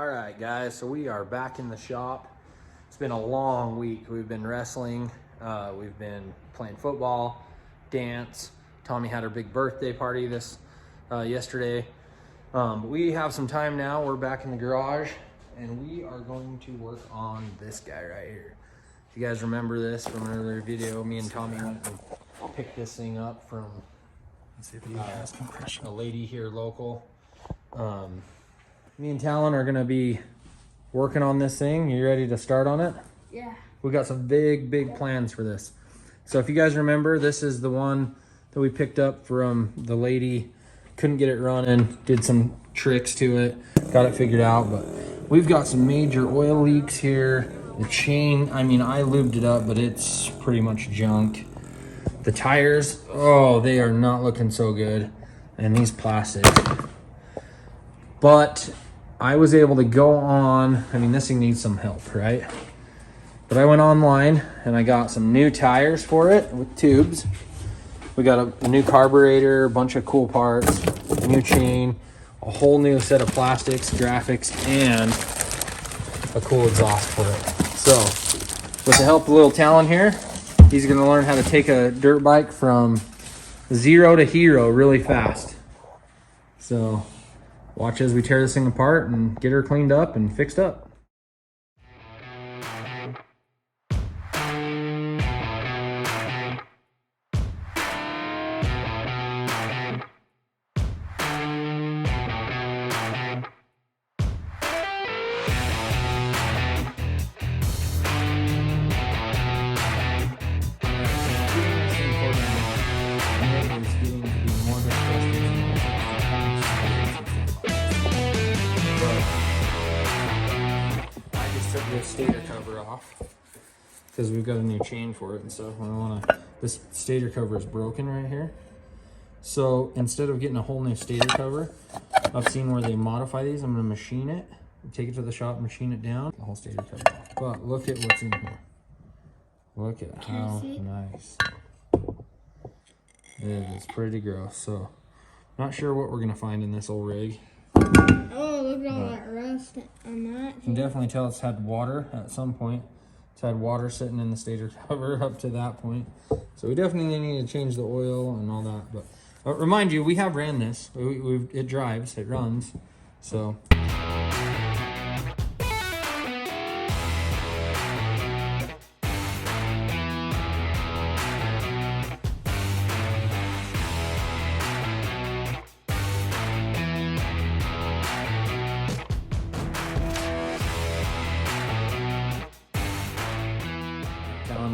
All right, guys, so we are back in the shop. It's been a long week. We've been wrestling, we've been playing football, dance. Tommy had her big birthday party yesterday. But we have some time now. We're back in the garage, and we are going to work on this guy right here. If you guys remember this from an earlier video, me and Tommy went and picked this thing up from a lady here local. Me and Talon are gonna be working on this thing. You ready to start on it? Yeah. We got some big plans for this. So if you guys remember, this is the one that we picked up from the lady. Couldn't get it running, did some tricks to it, got it figured out, but we've got some major oil leaks here. The chain, I mean, I lubed it up, but it's pretty much junk. The tires, oh, they are not looking so good. And these plastics. But I was able to go on, I mean, this thing needs some help, right? But I went online and I got some new tires for it with tubes. We got a new carburetor, a bunch of cool parts, a new chain, a whole new set of plastics, graphics, and a cool exhaust for it. So, with the help of little Talon here, he's gonna learn how to take a dirt bike from 0 to hero really fast. So, watch as we tear this thing apart and get her cleaned up and fixed up. This stator cover off because we've got a new chain for it and stuff. This stator cover is broken right here, so instead of getting a whole new stator cover, I've seen where they modify these. I'm going to machine it, take it to the shop, machine it down, the whole stator cover off. But look at what's in here. Look at how nice it is. Pretty gross. So not sure what we're going to find in this old rig. Oh, look at all that rust on that. You can definitely tell it's had water at some point. It's had water sitting in the stator cover up to that point. So we definitely need to change the oil and all that. But remind you, we have ran this. It drives, it runs. So.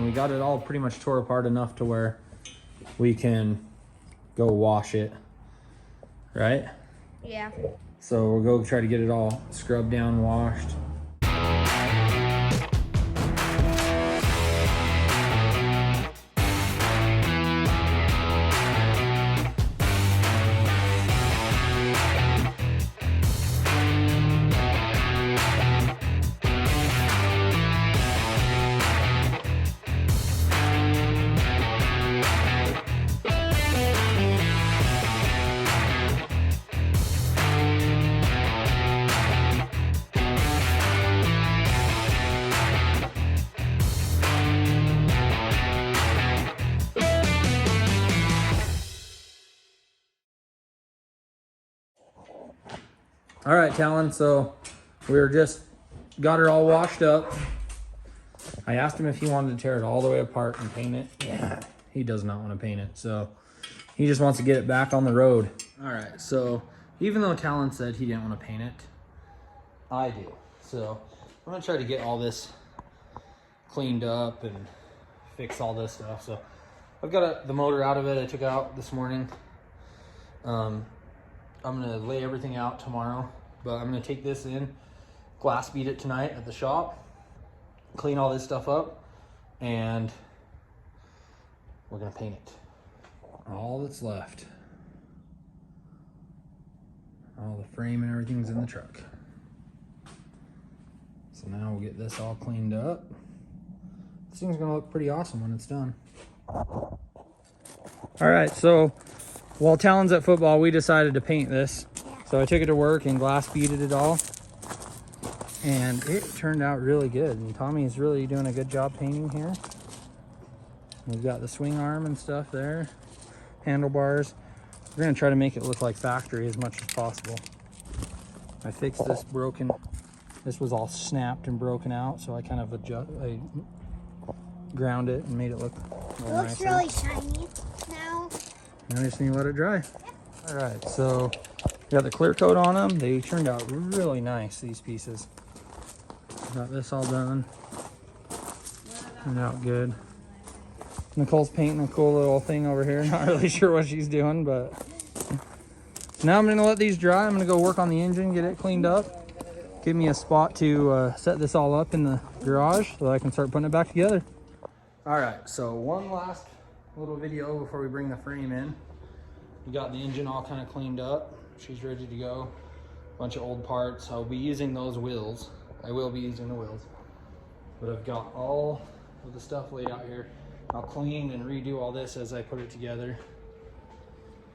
We got it all pretty much tore apart enough to where we can go wash it, right? Yeah. So we'll go try to get it all scrubbed down, washed. All right, Talon, so we're just got her all washed up. I asked him if he wanted to tear it all the way apart and paint it. Yeah, he does not want to paint it, so he just wants to get it back on the road. All right, so even though Talon said he didn't want to paint it, I do. So I'm gonna try to get all this cleaned up and fix all this stuff. So I've got the motor out of it. I took it out this morning. I'm gonna lay everything out tomorrow, but I'm gonna take this in, glass beat it tonight at the shop, clean all this stuff up, and we're gonna paint it. All that's left. All the frame and everything's in the truck. So now we'll get this all cleaned up. This thing's gonna look pretty awesome when it's done. All right, so while Talon's at football, we decided to paint this. So I took it to work and glass beaded it all. and it turned out really good. And Tommy's really doing a good job painting here. We've got the swing arm and stuff there, handlebars. We're gonna try to make it look like factory as much as possible. I fixed this broken, this was all snapped and broken out, so I kind of I ground it and made it look a little It looks nicer. really shiny now. Now I just need to let it dry. All right, so we got the clear coat on them. They turned out really nice, these pieces. Got this all done. Turned out good. Nicole's painting a cool little thing over here. Not really sure what she's doing, but now I'm gonna let these dry. I'm gonna go work on the engine, get it cleaned up. Give me a spot to set this all up in the garage so I can start putting it back together. All right, so one last little video before we bring the frame in. We got the engine all kind of cleaned up. She's ready to go. Bunch of old parts. I'll be using those wheels. I will be using the wheels. But I've got all of the stuff laid out here. I'll clean and redo all this as I put it together.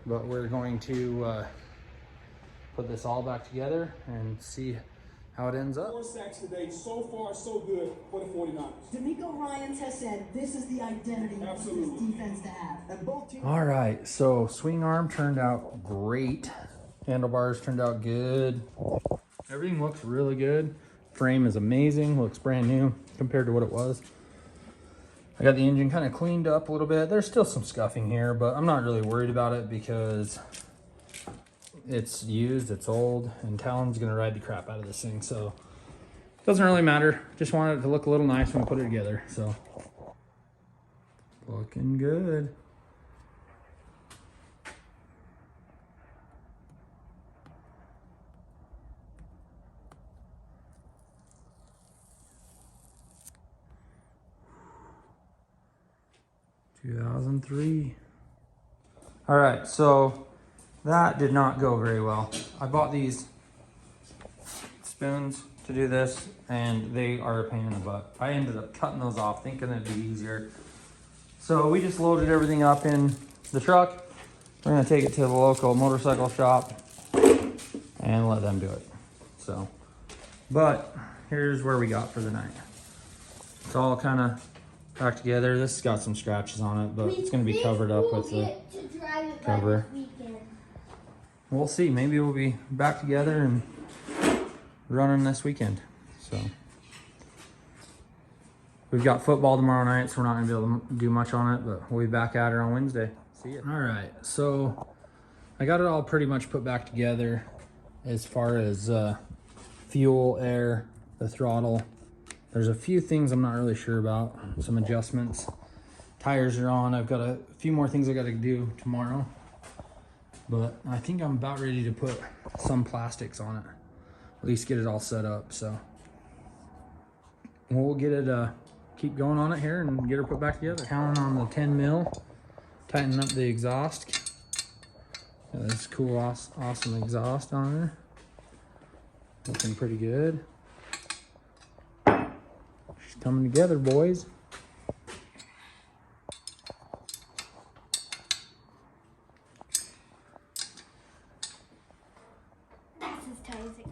But we're going to put this all back together and see how it ends up. 4 sacks today. So far, so good for the 49ers. D'Amico Ryans has said this is the identity of this defense to have. And both teams. All right, so swing arm turned out great. Handlebars turned out good. Everything looks really good. Frame is amazing, looks brand new compared to what it was. I got the engine kind of cleaned up a little bit. There's still some scuffing here, but I'm not really worried about it because it's used, it's old, and Talon's gonna ride the crap out of this thing, so it doesn't really matter. Just wanted it to look a little nice when we put it together, so looking good. $2003. All right, so that did not go very well. I bought these spoons to do this, and they are a pain in the butt. I ended up cutting those off, thinking it'd be easier. So we just loaded everything up in the truck. We're gonna take it to the local motorcycle shop and let them do it. So, but here's where we got for the night. It's all kind of back together. This has got some scratches on it, but it's going to be covered up with the cover. We'll see. Maybe we'll be back together and running this weekend. So we've got football tomorrow night, so we're not going to be able to do much on it, but we'll be back at it on Wednesday. See you. All right, so I got it all pretty much put back together as far as fuel, air, the throttle. There's a few things I'm not really sure about, some adjustments. Tires are on. I've got a few more things I got to do tomorrow, but I think I'm about ready to put some plastics on it, at least get it all set up. So we'll get it, keep going on it here and get her put back together. Counting on the 10 mil, tighten up the exhaust. Got this cool, awesome exhaust on her. Looking pretty good. Coming together, boys. That's as tight as it goes.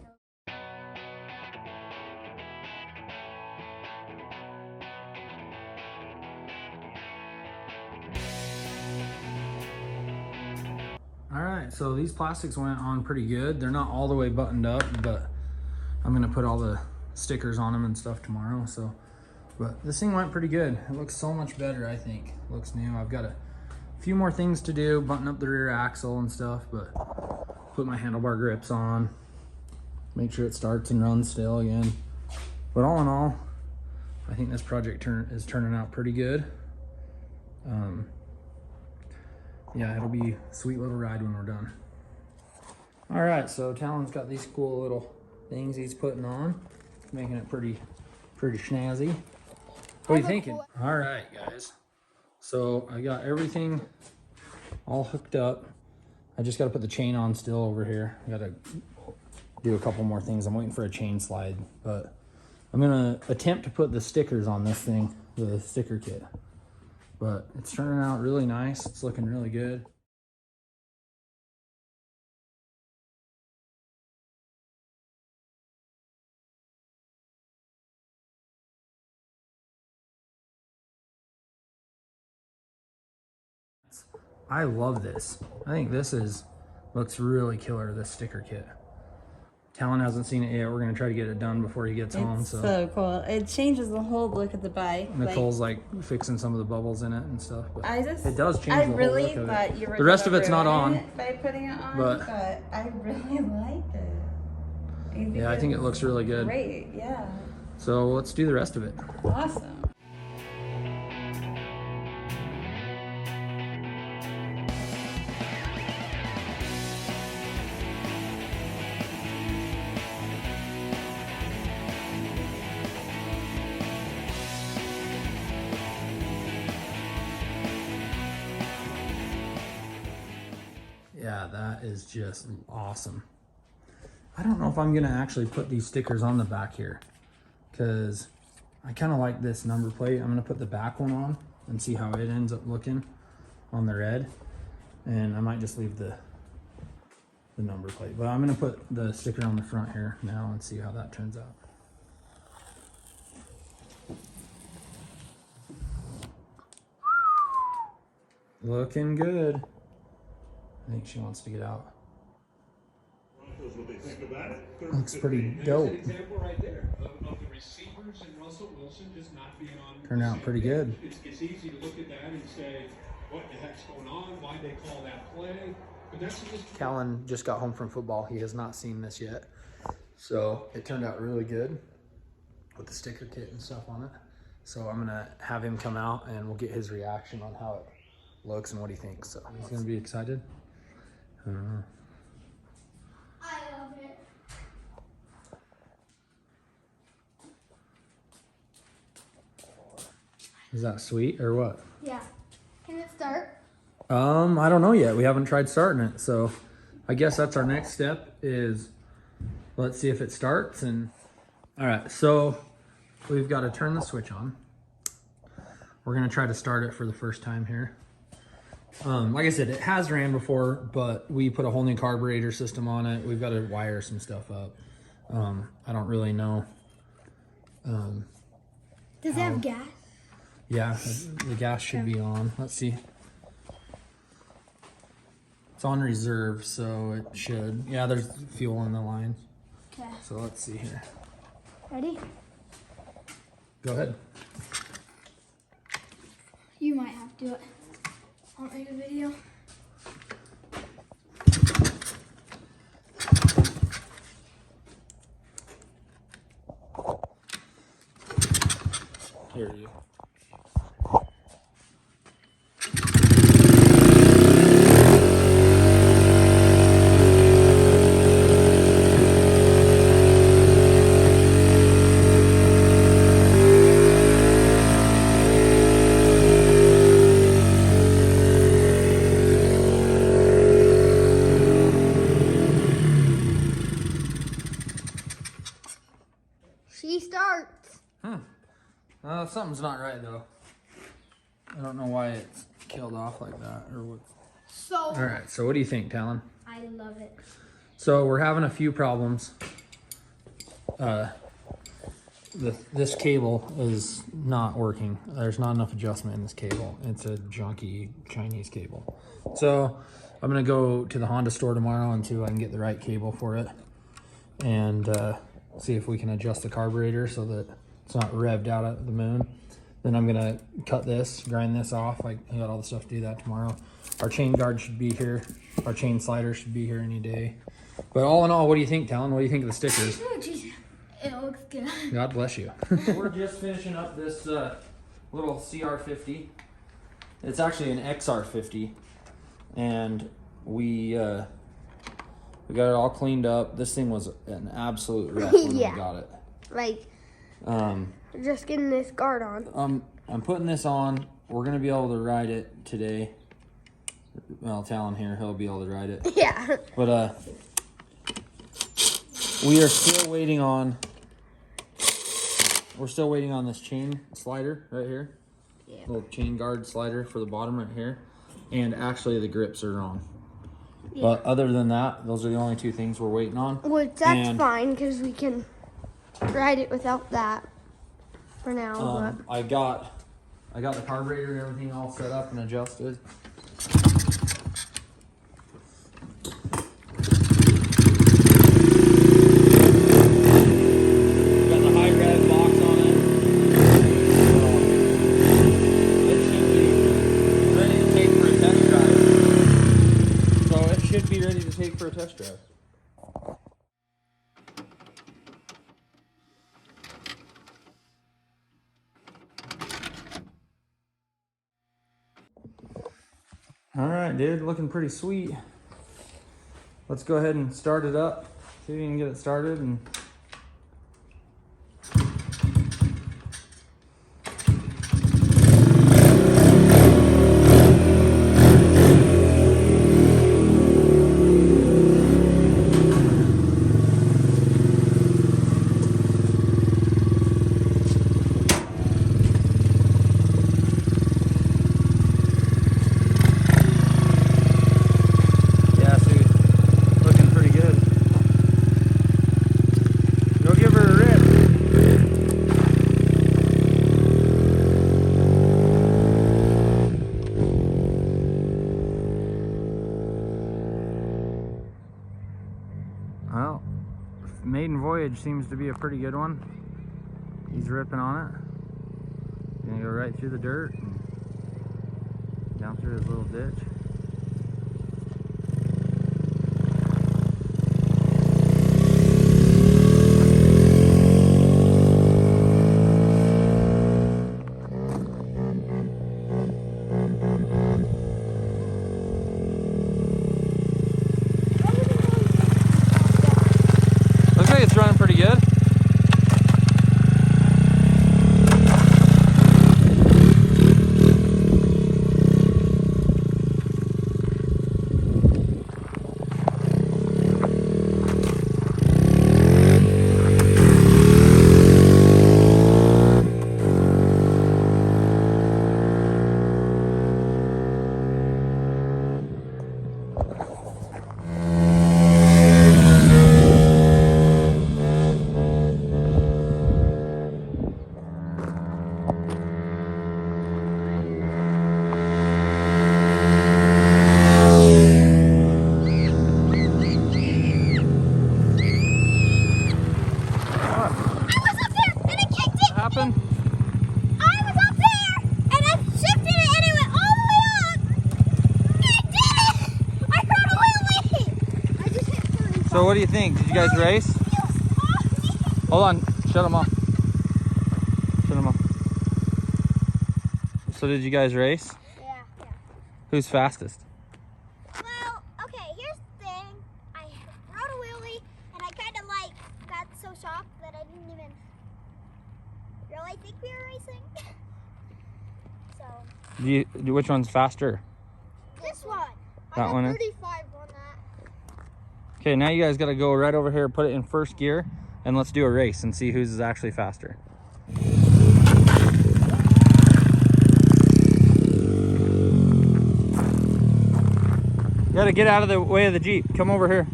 All right, so these plastics went on pretty good. They're not all the way buttoned up, but I'm gonna put all the stickers on them and stuff tomorrow. So, but this thing went pretty good. It looks so much better, I think. It looks new. I've got a few more things to do, button up the rear axle and stuff, but put my handlebar grips on, make sure it starts and runs still again. But all in all, I think this project is turning out pretty good. Yeah, it'll be a sweet little ride when we're done. All right, so Talon's got these cool little things he's putting on, making it pretty snazzy. What are you thinking? All right, guys. So I got everything all hooked up. I just got to put the chain on still over here. I got to do a couple more things. I'm waiting for a chain slide, but I'm gonna attempt to put the stickers on this thing, the sticker kit. But it's turning out really nice. It's looking really good. I love this. I think this looks really killer, this sticker kit. Talon hasn't seen it yet. We're gonna try to get it done before he gets home. It's so cool. It changes the whole look of the bike. Nicole's like fixing some of the bubbles in it and stuff. But it does change I the really whole look thought of it. you were The rest of gonna it's not ruin on. it by putting it on, but I really like it. Yeah, I think it looks really good. Great, yeah. So let's do the rest of it. Awesome. Yeah, that is just awesome. I don't know if I'm gonna actually put these stickers on the back here, because I kind of like this number plate. I'm gonna put the back one on and see how it ends up looking on the red, and I might just leave the number plate, but I'm gonna put the sticker on the front here now and see how that turns out. Looking good. I think she wants to get out. What they think about it. Looks pretty dope. There's an example right there of the receivers and Russell Wilson just not being on. Turned out pretty good. It's easy to look at that and say, what the heck's going on? Why'd they call that play? But that's just. Callan just got home from football. He has not seen this yet. So it turned out really good with the sticker kit and stuff on it. So I'm gonna have him come out and we'll get his reaction on how it looks and what he thinks. So he's gonna be excited. I don't know. I love it. Is that sweet or what? Yeah. Can it start? I don't know yet. We haven't tried starting it. So I guess that's our next step is let's see if it starts. And all right, so we've got to turn the switch on. We're gonna try to start it for the first time here. Like I said, it has ran before, but we put a whole new carburetor system on it. We've got to wire some stuff up. I don't really know. Does it have gas? Yeah, the gas should be on. Let's see. It's on reserve, so it should. Yeah, there's fuel in the line. Okay. So let's see here. Ready? Go ahead. You might have to do it. I'll make a video. Here you go. She starts. Something's not right though. I don't know why it's killed off like that or what. So. All right, so what do you think, Talon? I love it. So we're having a few problems. This cable is not working. There's not enough adjustment in this cable. It's a junky Chinese cable. So I'm gonna go to the Honda store tomorrow until I can get the right cable for it and see if we can adjust the carburetor so that it's not revved out at the moon. Then I'm gonna cut this, grind this off. I got all the stuff to do that tomorrow. Our chain guard should be here. Our chain slider should be here any day. But all in all, what do you think, Talon? What do you think of the stickers? Oh, jeez. It looks good. God bless you. We're just finishing up this little CR50. It's actually an XR50. And we got it all cleaned up. This thing was an absolute wreck when Yeah. we got it. Like, just getting this guard on. I'm putting this on. We're gonna be able to ride it today. Well, Talon here, he'll be able to ride it. Yeah. But we are still waiting on. We're still waiting on this chain slider right here. Yeah. Little chain guard slider for the bottom right here, and actually the grips are wrong. Yeah. But other than that, those are the only two things we're waiting on. Which that's And, fine because we can ride it without that for now. I got the carburetor and everything all set up and adjusted. stress. All right, dude, looking pretty sweet. Let's go ahead and start it up. See if we can get it started. And yeah, see, looking pretty good. Go give her a rip. Well, maiden voyage seems to be a pretty good one. He's ripping on it. Gonna go right through the dirt and down through his little ditch. Looks like it's running pretty good. Happened? I was up there and I shifted it and it went all the way up. I did it! I got a wheelie! I just hit 30. So what do you think? Did you guys race? Hold on, shut them off. Shut them off. So did you guys race? Yeah. Who's fastest? Well, okay, here's the thing. I rode a wheelie and I kind of like got so shocked that I didn't even really think we were racing. So, Which one's faster? this one. That I got one is? 35 on that. Okay, now you guys got to go right over here, put it in first gear, and let's do a race and see who's actually faster. You got to get out of the way of the Jeep. Come over here.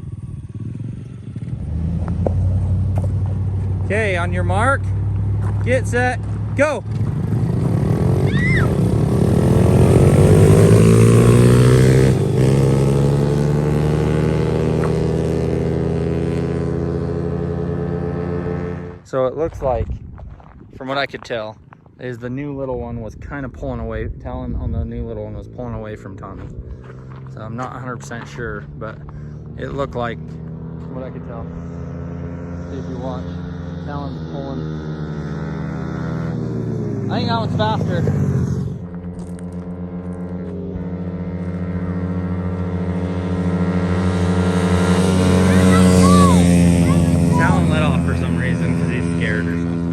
Okay, on your mark, get set, go. So it looks like, from what I could tell, is the new little one was kind of pulling away. Talon on the new little one was pulling away from Tommy. So I'm not 100% sure, but it looked like, from what I could tell. See if you watch, Talon's pulling. I think that one's faster. Talon let off for some reason because he's scared or something.